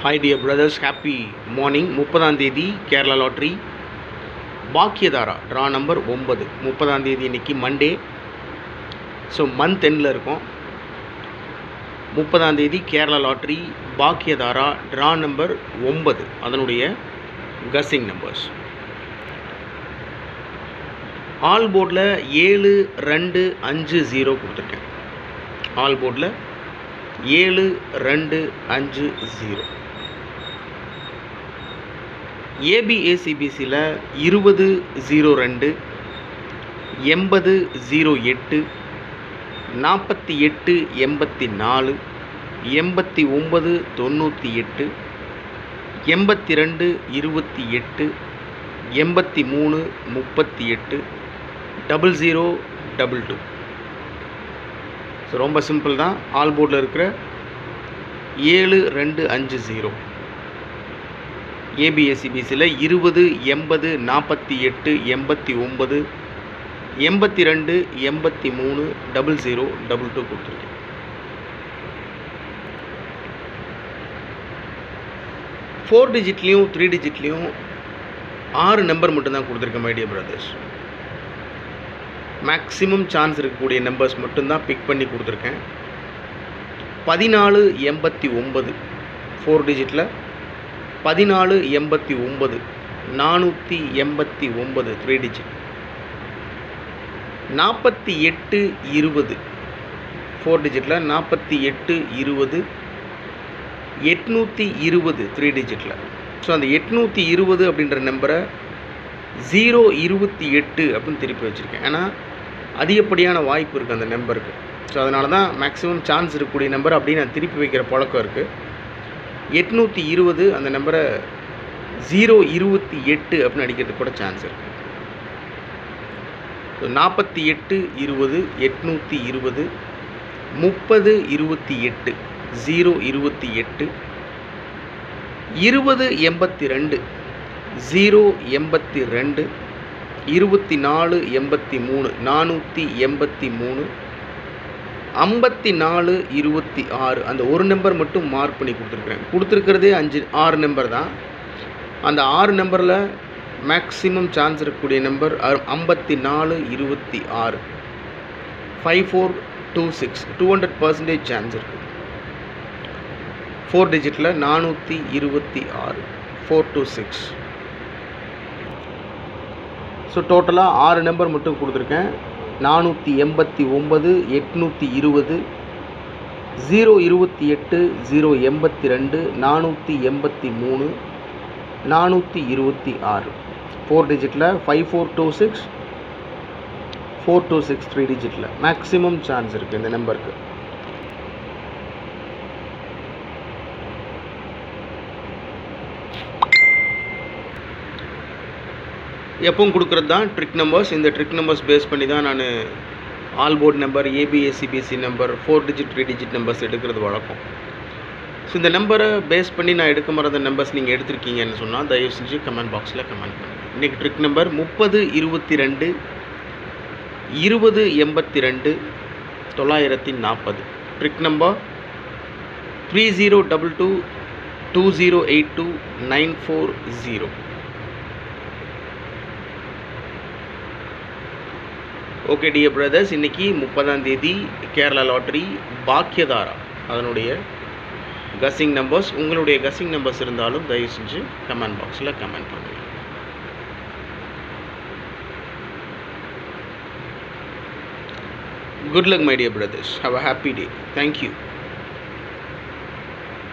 Hi dear brothers, happy morning. 30ஆம் தேதி Kerala lottery பாக்கியதாரா draw number 9. 30ஆம் தேதி இன்றைக்கி மண்டே. ஸோ மந்த் எண்டில் இருக்கும். 30ஆம் தேதி கேரளா லாட்ரி பாக்கியதாரா ட்ரா நம்பர் 9, அதனுடைய கஸ்ஸிங் நம்பர்ஸ். ஆல் போர்டில் 7250 கொடுத்துருக்கேன். ஆல் போர்டில் 7250. ஏபிஏசிபிசியில் 2002, 8008, 4884, 8998, 8228, 8338, 0022. ஸோ ரொம்ப சிம்பிள் தான். ஆல் போர்டில் இருக்கிற 7250. ஏபிஎஸ்சிபிசியில் 20, 80, 48, 89, 82, 83, 0022 கொடுத்துருக்கேன். ஃபோர் டிஜிட்லேயும் 3 டிஜிட்லேயும் 6 நம்பர் மட்டும்தான் கொடுத்துருக்கேன் my dear brothers. Maximum chance இருக்கக்கூடிய நம்பர்ஸ் மட்டும்தான் பிக் பண்ணி கொடுத்துருக்கேன். 1489 ஃபோர் டிஜிட்டில், 1489, 489 3 டிஜிட், 4820 ஃபோர் டிஜிட்டில், 4820, 820 3 டிஜிட்டில். ஸோ அந்த 820 அப்படின்ற நம்பரை 028 அப்படின்னு திருப்பி வச்சுருக்கேன். ஏன்னா அதிகப்படியான வாய்ப்பு இருக்குது அந்த நம்பருக்கு. ஸோ அதனால தான் மேக்ஸிமம் சான்ஸ் இருக்கக்கூடிய நம்பர் அப்படின்னு நான் திருப்பி வைக்கிற பழக்கம் இருக்குது. 820 அந்த நம்பரை 028 அப்படின்னு அடிக்கிறதுக்கு கூட சான்ஸ் இருக்குது. ஸோ 4820, 820, 3028, 028, 2082, 082, 2483, 483, 5426 அந்த ஒரு நம்பர் மட்டும் மார்க் பண்ணி கொடுத்துருக்கிறதே 6 நம்பர் தான். அந்த 6 நம்பரில் மேக்ஸிமம் சான்ஸ் இருக்கக்கூடிய நம்பர் 5426, 5426, 200% சான்ஸ் இருக்குது. ஃபோர் டிஜிட்டில் 426, 426. ஸோ டோட்டலாக 6 நம்பர் மட்டும் கொடுத்துருக்கேன். 489, 820, 028, 082, 483, 426. ஃபோர் டிஜிட்டில் 5426, 426 3 டிஜிட்டில் மேக்ஸிமம் சான்ஸ் இருக்குது இந்த நம்பருக்கு. எப்பவும் கொடுக்குறது தான் ட்ரிக் நம்பர்ஸ். இந்த ட்ரிக் நம்பர்ஸ் பேஸ் பண்ணி தான் நான் ஆல் போர்ட் நம்பர், ஏபிஎஸ்சிபிசி நம்பர், 4 டிஜிட் 3 டிஜிட் நம்பர்ஸ் எடுக்கிறது வழக்கம். ஸோ இந்த நம்பரை பேஸ் பண்ணி நான் எடுக்க மறந்த நம்பர்ஸ் நீங்கள் எடுத்திருக்கீங்கன்னு சொன்னால் தயவு செஞ்சு கமெண்ட் பாக்ஸில் கமெண்ட் பண்ணுங்கள். இன்றைக்கி trick number 3022, 2082, 940. Trick number 3022, 2082, 940. Okay dear brothers, இன்றைக்கி 30ஆம் தேதி கேரளா லாட்ரி பாக்கியதாரா அதனுடைய கஸ்ஸிங் நம்பர்ஸ். உங்களுடைய கஸ்ஸிங் நம்பர்ஸ் இருந்தாலும் தயவு செஞ்சு கமெண்ட் பாக்ஸில் கமெண்ட் பண்ணுங்கள். Good luck my dear brothers. Have a happy day. Thank you.